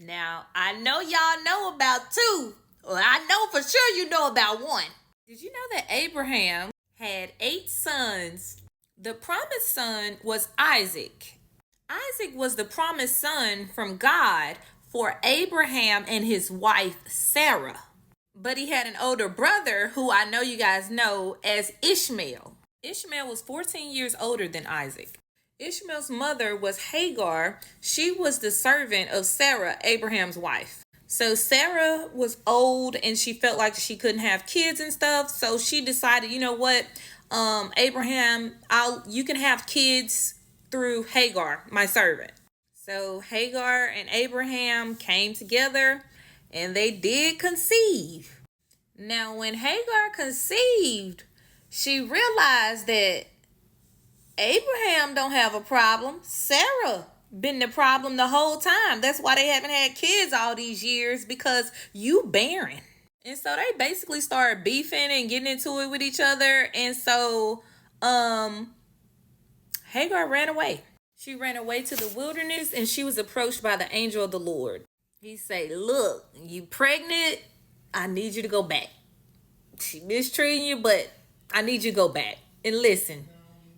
Now, I know y'all know about two. Well, I know for sure you know about one. Did you know that Abraham had 8 sons? The promised son was Isaac. Isaac was the promised son from God for Abraham and his wife Sarah. But he had an older brother who I know you guys know as Ishmael. Ishmael was 14 years older than Isaac. Ishmael's mother was Hagar. She was the servant of Sarah, Abraham's wife. So Sarah was old and she felt like she couldn't have kids and stuff. So she decided, you know what, Abraham, you can have kids through Hagar, my servant. So Hagar and Abraham came together and they did conceive. Now, when Hagar conceived, she realized that Abraham don't have a problem. Sarah been the problem the whole time. That's why they haven't had kids all these years, because you barren. And so they basically started beefing and getting into it with each other. And so Hagar ran away. She ran away to the wilderness and she was approached by the angel of the Lord. He said, look, you pregnant? I need you to go back. She mistreating you, but I need you to go back. And listen,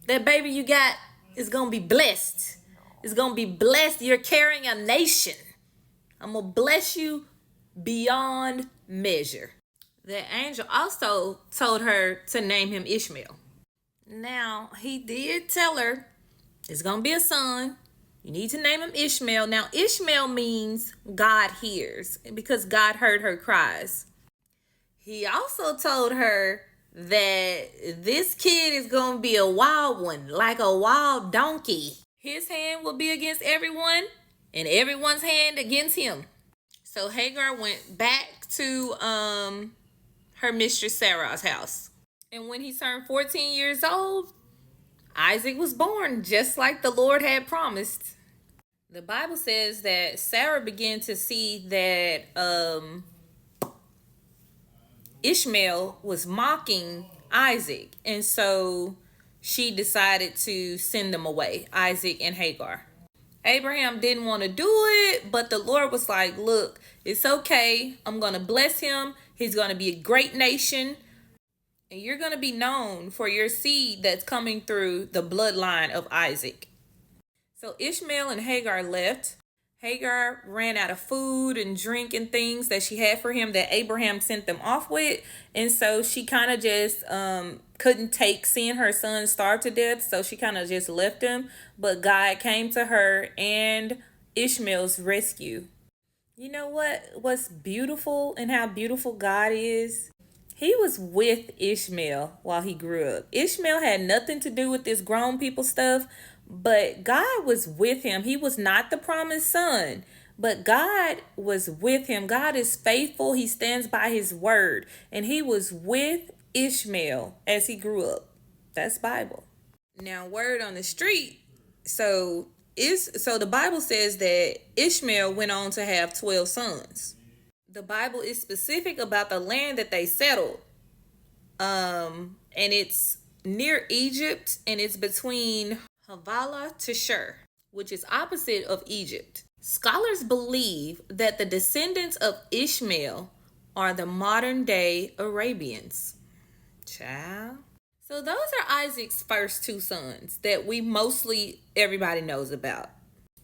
that baby you got is going to be blessed. It's going to be blessed. You're carrying a nation. I'm going to bless you beyond measure. The angel also told her to name him Ishmael. Now, he did tell her it's going to be a son. You need to name him Ishmael. Now, Ishmael means God hears, because God heard her cries. He also told her that this kid is going to be a wild one, like a wild donkey. His hand will be against everyone and everyone's hand against him. So Hagar went back to her mistress Sarah's house. And when he turned 14 years old, Isaac was born, just like the Lord had promised. The Bible says that Sarah began to see that Ishmael was mocking Isaac. And so she decided to send them away, Isaac and Hagar. Abraham didn't want to do it, but the Lord was like, look, it's okay. I'm going to bless him. He's going to be a great nation. And you're going to be known for your seed that's coming through the bloodline of Isaac. So Ishmael and Hagar left. Hagar ran out of food and drink and things that she had for him that Abraham sent them off with. And so she kind of just couldn't take seeing her son starve to death. So she kind of just left him. But God came to her and Ishmael's rescue. You know what's beautiful and how beautiful God is? He was with Ishmael while he grew up. Ishmael had nothing to do with this grown people stuff, but God was with him. He was not the promised son, but God was with him. God is faithful. He stands by his word. And he was with Ishmael as he grew up. That's Bible. Now, word on the street. So the Bible says that Ishmael went on to have 12 sons. The Bible is specific about the land that they settled. And it's near Egypt, and it's between Havilah to Shur, which is opposite of Egypt. Scholars believe that the descendants of Ishmael are the modern day Arabians. Child. So those are Isaac's first 2 sons that everybody knows about.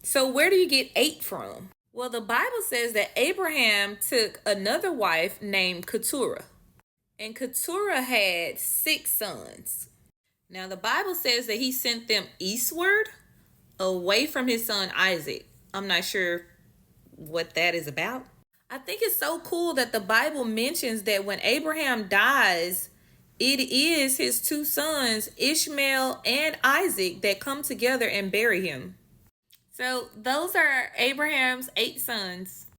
So where do you get 8 from? Well, the Bible says that Abraham took another wife named Keturah. And Keturah had 6 sons. Now, the Bible says that he sent them eastward, away from his son Isaac. I'm not sure what that is about. I think it's so cool that the Bible mentions that when Abraham dies, it is his 2 sons, Ishmael and Isaac, that come together and bury him. So those are Abraham's 8 sons.